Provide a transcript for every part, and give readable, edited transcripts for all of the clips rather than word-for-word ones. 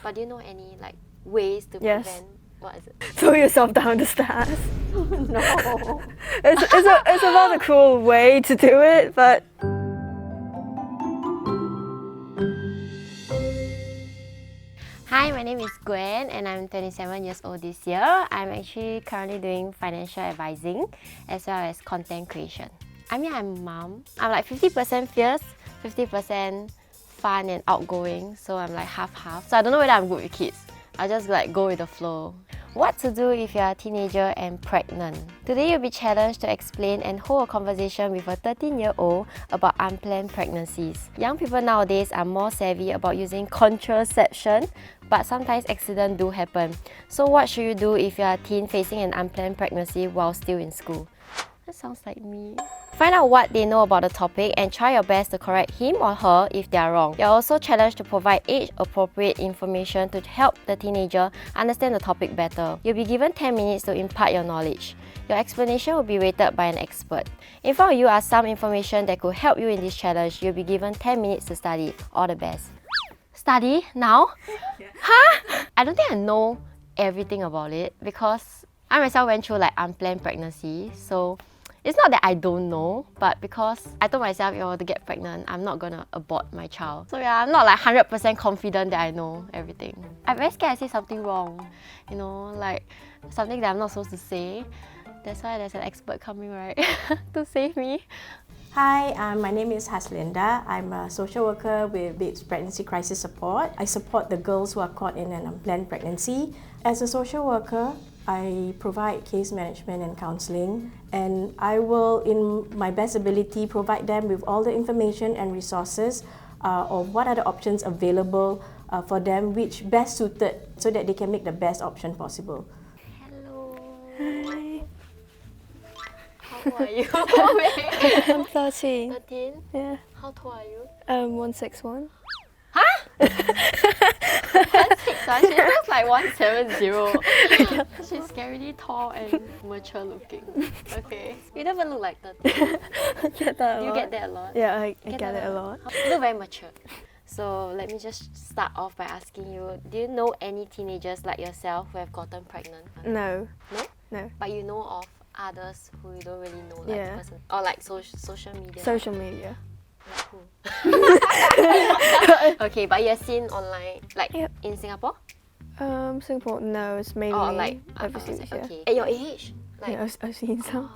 But do you know any like ways to Yes. prevent? What is it? Throw yourself down the stairs. No. It's a rather cruel way to do it, but Hi, my name is Gwen and I'm 27 years old this year. I'm actually currently doing financial advising as well as content creation. I mean, I'm a mom. I'm like 50% fierce, 50% fun and outgoing. So I'm like half-half. So I don't know whether I'm good with kids. I just like go with the flow. What to do if you're a teenager and pregnant? Today you'll be challenged to explain and hold a conversation with a 13-year-old about unplanned pregnancies. Young people nowadays are more savvy about using contraception, but sometimes accidents do happen. So what should you do if you're a teen facing an unplanned pregnancy while still in school? That sounds like me. Find out what they know about the topic and try your best to correct him or her if they are wrong. You're also challenged to provide age-appropriate information to help the teenager understand the topic better. You'll be given 10 minutes to impart your knowledge. Your explanation will be rated by an expert. In front of you are some information that could help you in this challenge. You'll be given 10 minutes to study. All the best. Study? Now? Yeah. Huh? I don't think I know everything about it because I myself went through like unplanned pregnancy, so it's not that I don't know, but because I told myself if I were to get pregnant, I'm not gonna abort my child. So yeah, I'm not like 100% confident that I know everything. I'm very scared I say something wrong, you know, like something that I'm not supposed to say. That's why there's an expert coming, right, to save me. Hi, my name is Haslinda. I'm a social worker with Babes Pregnancy Crisis Support. I support the girls who are caught in an unplanned pregnancy. As a social worker, I provide case management and counselling, and I will, in my best ability, provide them with all the information and resources of what are the options available for them, which best suited so that they can make the best option possible. Hello. Hi. How tall are you? I'm 13. 13? Yeah. How tall are you? 161. Huh? 161? She looks like 170. She's scarily tall and mature looking. Okay. You don't even look like 13. I get that a Do you lot. get that a lot? Yeah, I get that it a lot. You look very mature. So let me just start off by asking you, do you know any teenagers like yourself who have gotten pregnant? No. No? No. But you know of others who you don't really know, like Yeah. person, or like social media? Social media. Like who? Okay, but you've seen online, like Yep. in Singapore? Singapore, no, it's mainly Or like overseas, yeah. okay. At your age? Like, Yeah, I've seen some.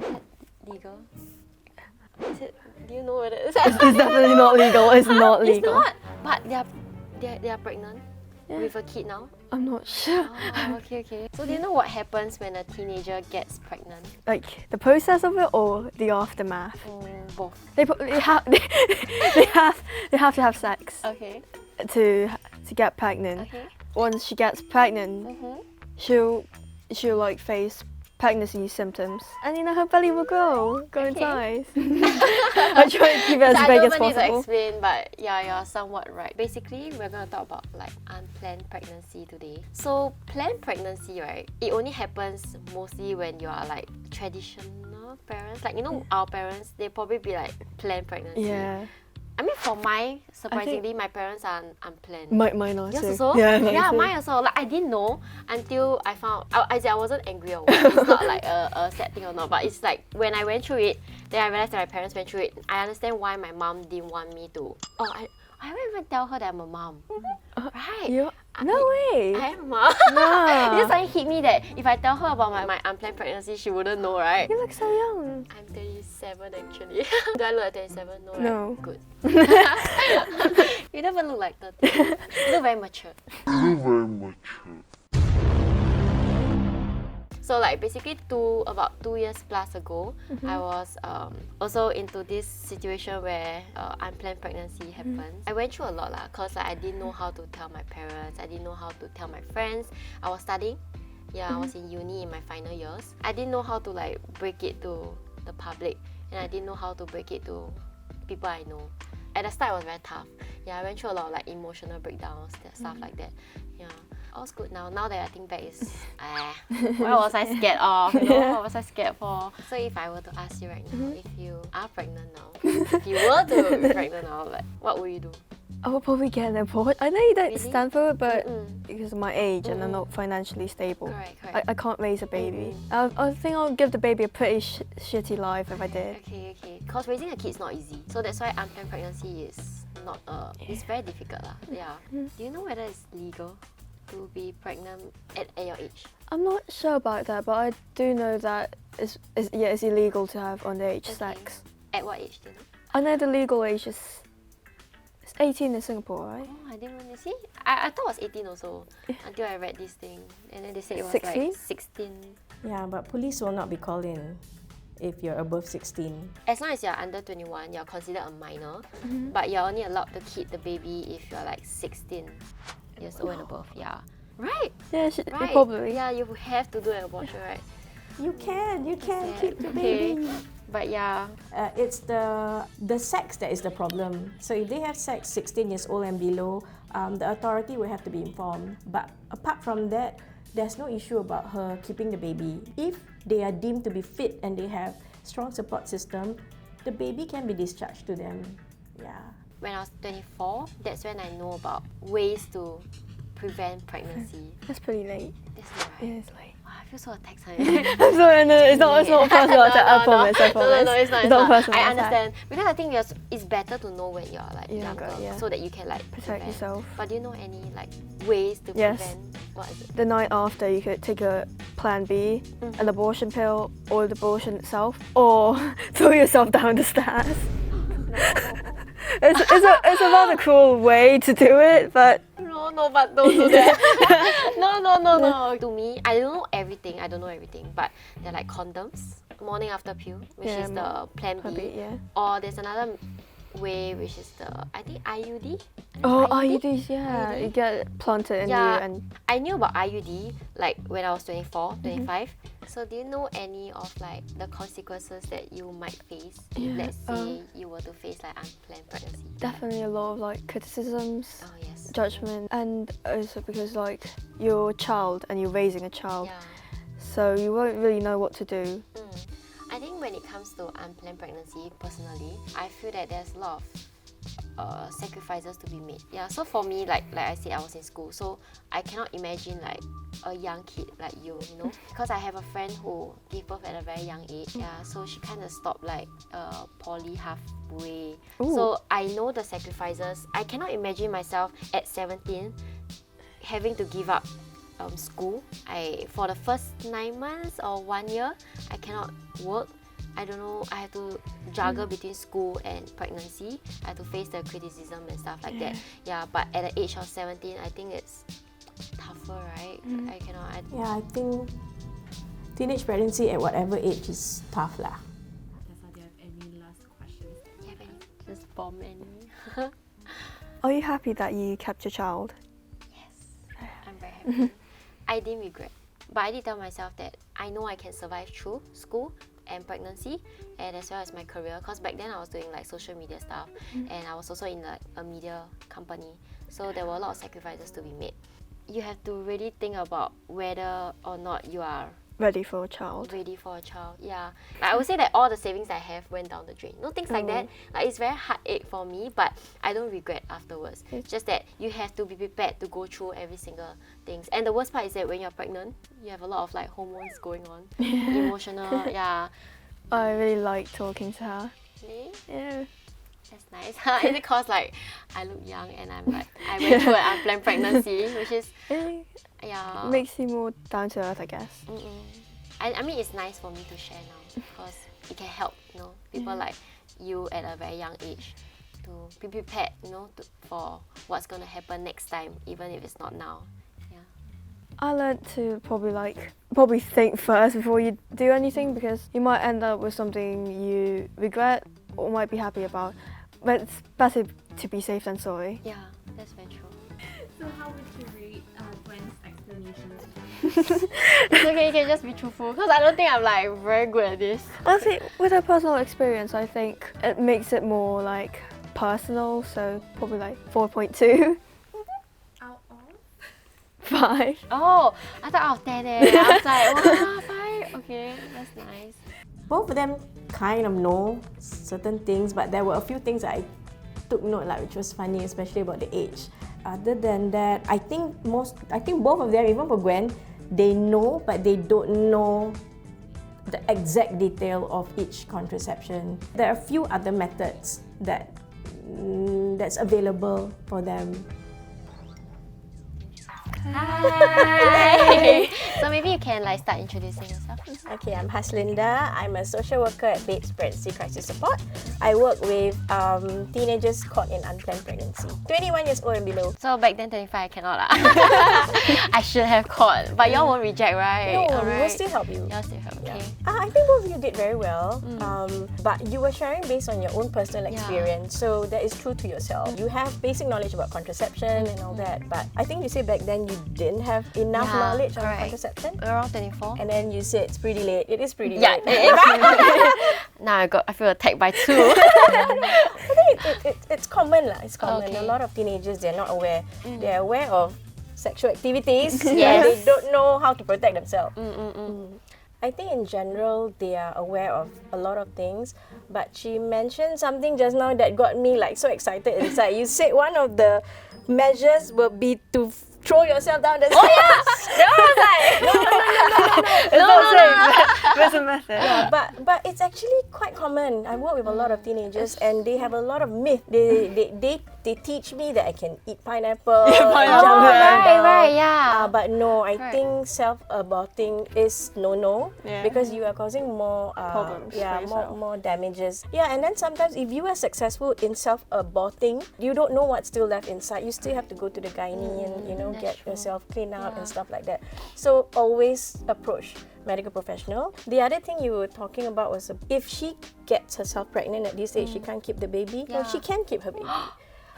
is that legal? Is it, do you know what it is? It's definitely not legal, it's not It's legal. not! But they are pregnant Yeah. with a kid now? I'm not sure. Oh, okay. So do you know what happens when a teenager gets pregnant? Like, the process of it or the aftermath? Both. They have to have sex Okay. to get pregnant. Okay. Once she gets pregnant, Mm-hmm. she'll like face pregnancy symptoms, and you know her belly will grow in size. I try to keep it as So big I as don't need to possible. explain, but yeah, you're somewhat right. Basically, we're gonna talk about like unplanned pregnancy today. So planned pregnancy, right? It only happens mostly when you are like traditional parents. Like, you know, our parents, they probably be like planned pregnancy. Yeah, I mean, for my, surprisingly, my parents are unplanned. mine also. Yours also? Yeah, Yeah, too. mine also. Like, I didn't know until I found. I wasn't angry or what. It's not like a sad thing or not. But it's like when I went through it, then I realized that my parents went through it. I understand why my mom didn't want me to. Oh, I haven't even tell her that I'm a mom. Right? No way. I am a mom. No. It just suddenly hit me that if I tell her about my unplanned pregnancy, she wouldn't know, right? You look so young. I'm 37 actually. Do I look like 27? No, right? No. Good. You don't even look like 30. You look very mature. So like basically about 2 years plus ago, I was also into this situation where unplanned pregnancy happened. I went through a lot lah, cause like, I didn't know how to tell my parents. I didn't know how to tell my friends. I was studying. Yeah, I was in uni in my final years. I didn't know how to like break it to the public, and I didn't know how to break it to people I know. At the start, it was very tough. Yeah, I went through a lot of like emotional breakdowns, stuff like that. Yeah, all's good now. Now that I think back, is what was I scared of? You know, what was I scared for? So if I were to ask you right now, if you are pregnant now, if you were to be pregnant now, like what would you do? I will probably get an import. I know you don't Really? stand for it, but Mm-mm. because of my age and I'm not financially stable, Correct. I can't raise a baby. I think I'll give the baby a pretty shitty life if I did. Okay. Because raising a kid is not easy. So that's why unplanned pregnancy is not it's very difficult lah. Yeah. Do you know whether it's legal to be pregnant at your age? I'm not sure about that, but I do know that it's illegal to have underage sex. At what age do you know? I know the legal age is 18 in Singapore, right? Oh, I didn't know. See, I thought it was 18 also until I read this thing, and then they said it was 16? like 16. Yeah, but police will not be called in if you're above 16. As long as you're under 21, you're considered a minor, but you're only allowed to keep the baby if you're like 16 years old and above. Yeah, right. Yeah, Right. probably. Yeah, you have to do an abortion, right? You can keep the Okay. baby. But yeah, It's the sex that is the problem. So if they have sex 16 years old and below, the authority will have to be informed. But apart from that, there's no issue about her keeping the baby. If they are deemed to be fit and they have strong support system, the baby can be discharged to them. Yeah. when I was 24, that's when I know about ways to prevent pregnancy. That's pretty late. That's not right. Yeah, it's late. Wow, I feel so attacked. I'm sorry, no, it's not personal attack. I promise. No, it's not. personal I attack. understand. Because I think it's better to know when you're like younger, Yeah. so that you can like Protect prevent. yourself. But do you know any like ways to Yes. prevent? What is it? The night after, you could take a Plan B, an abortion pill, or the abortion itself, or throw yourself down the stairs. It's a rather cruel way to do it, but No, but don't do that. No. To me, I don't know everything. But they're like condoms, morning after pill, which Yeah, is the Plan Plan B. B, yeah. Or there's another way, which is the I think IUD. oh, IUD? IUDs, yeah, IUD? you get planted in you, Yeah, and I knew about IUD like when I was 24, 25. So do you know any of like the consequences that you might face if Yeah, let's say you were to face like unplanned pregnancy? definitely a lot of like criticisms, Oh yes. judgment, and also because like you're a child and you're raising a child, Yeah. so you won't really know what to do. I think when it comes to unplanned pregnancy, personally, I feel that there's a lot of sacrifices to be made. Yeah, so for me, like I said, I was in school, so I cannot imagine like a young kid like you know, because I have a friend who gave birth at a very young age. Yeah, so she kind of stopped like poly halfway. Ooh. So I know the sacrifices. I cannot imagine myself at 17 having to give up school. For the first 9 months or 1 year, I cannot work. I don't know, I have to juggle between school and pregnancy. I have to face the criticism and stuff like that. Yeah, but at the age of 17, I think it's tougher, right? I cannot. Yeah, I think teenage pregnancy at whatever age is tough lah. Do you have any last questions? Do you have any? Just bomb any? Are you happy that you kept your child? Yes, I'm very happy. I didn't regret, but I did tell myself that I know I can survive through school and pregnancy, and as well as my career. Because back then I was doing like social media stuff, and I was also in like a media company, so there were a lot of sacrifices to be made. You have to really think about whether or not you are Ready for a child? ready for a child. Yeah, like I would say that all the savings I have went down the drain. No things like that. Like it's very heartache for me, but I don't regret afterwards. Just that you have to be prepared to go through every single things. And the worst part is that when you're pregnant, you have a lot of like hormones going on, emotional. Yeah. I really like talking to her. Really? Yeah. That's nice. Is it cause like I look young and I'm like I went through an unplanned pregnancy, which is It yeah. makes you more down to earth, I guess. I mean it's nice for me to share now because it can help, you know, people like you at a very young age to be prepared, you know, for what's gonna happen next time, even if it's not now. Yeah. I learned to probably think first before you do anything, because you might end up with something you regret or might be happy about. But it's better to be safe than sorry. Yeah, that's very true. So how would you rate Gwen's explanations? It's okay, you can just be truthful because I don't think I'm like very good at this. Honestly, with her personal experience, I think it makes it more like personal, so probably like 4.2. Out of? 5. Oh, I thought out of 10 I was like, wow, 5. Okay, that's nice. Both of them kind of know certain things, but there were a few things I took note, like, which was funny, especially about the age. Other than that, I think both of them, even for Gwen, they know, but they don't know the exact detail of each contraception. There are a few other methods that's available for them. Hi. So maybe you can like start introducing yourself. Okay, I'm Haslinda. I'm a social worker at Babes Pregnancy Crisis Support. I work with teenagers caught in unplanned pregnancy, 21 years old and below. So back then 25 I cannot lah. I should have caught, but y'all won't reject, right? No, we will Alright. still help you. Y'all still help, okay. I think both of you did very well, but you were sharing based on your own personal experience, so that is true to yourself. You have basic knowledge about contraception and all that, but I think you said back then you didn't have enough knowledge on contraception. Around 24. And then you said it's pretty late. It is pretty Yeah, late. Now I feel attacked by two. I think it's common lah. It's common. Okay. A lot of teenagers, they're not aware. They're aware of sexual activities. Yes. They don't know how to protect themselves. I think in general they are aware of a lot of things, but she mentioned something just now that got me like so excited inside. You said one of the measures will be to throw yourself down the stairs. Oh yeah! That was like There's a method. Yeah, but it's actually quite common. I work with a lot of teenagers and they have a lot of myth. They teach me that I can eat pineapple. Pineapple. right, yeah. But no, I Correct. think self-aborting is no Yeah. because you are causing more Problems for more damages. Yeah, and then sometimes if you are successful in self-aborting, you don't know what's still left inside. You still have to go to the gynae and get yourself cleaned out and stuff like that. So always approach medical professional. The other thing you were talking about was if she gets herself pregnant at this age, she can't keep the baby. No, she can keep her baby.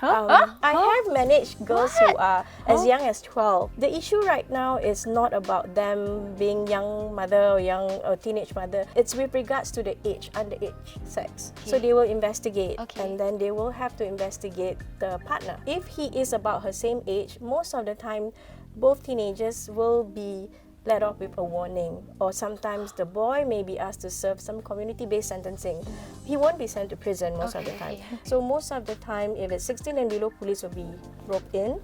I have managed girls who are as young as 12. The issue right now is not about them being young mother or teenage mother. It's with regards to the age, underage sex. So they will investigate and then they will have to investigate the partner. If he is about her same age, most of the time both teenagers will be let off with a warning, or sometimes the boy may be asked to serve some community-based sentencing. He won't be sent to prison most of the time. So most of the time, if it's 16 and below, police will be roped in,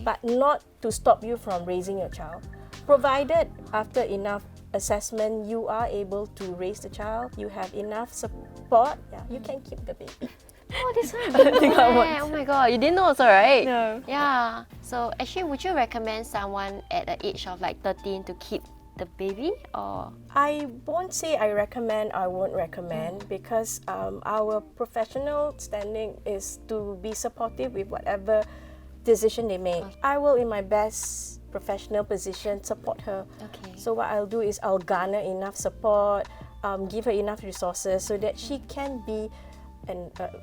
but not to stop you from raising your child. Provided after enough assessment, you are able to raise the child, you have enough support, you can keep the baby. Oh, this one. Oh my god, you didn't know also, right? No. Yeah. So actually, would you recommend someone at the age of like 13 to keep the baby, or? I won't say I recommend, I won't recommend, because our professional standing is to be supportive with whatever decision they make. I will, in my best professional position, support her. So what I'll do is I'll garner enough support, give her enough resources so that she can be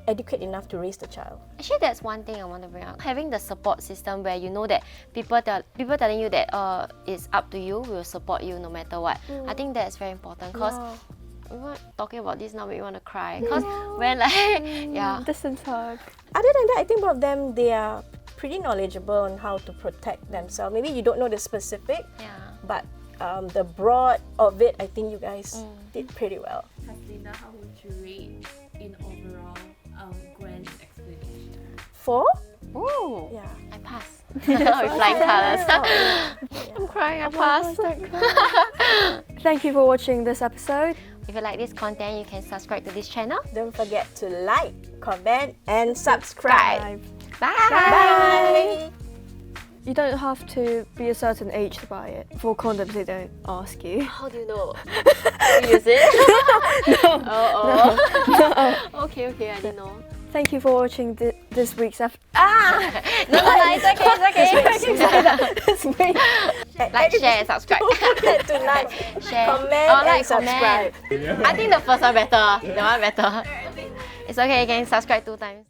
adequate enough to raise the child. Actually, that's one thing I want to bring up. Having the support system where you know that people telling you that it's up to you, we'll support you no matter what. I think that's very important because we're talking about this now, we want to cry. Because when like, Distance hug. Other than that, I think both of them, they are pretty knowledgeable on how to protect themselves. Maybe you don't know the specific, but the broad of it, I think you guys did pretty well. Haslinda, how would you rate in overall Gwen's explanation? 4? ooh, Yeah. I pass. With flying colours. I'm crying, I pass. Thank you for watching this episode. If you like this content, you can subscribe to this channel. Don't forget to like, comment, and subscribe. Bye! Bye! You don't have to be a certain age to buy it. For condoms, they don't ask you. How do you know? You use it? No. Okay, I didn't know. Thank you for watching this week's episode. No, it's okay. Like, share, and subscribe. Don't forget to like, Share. comment, like, and subscribe. I think the first one better. The one better. It's okay, you can subscribe 2 times.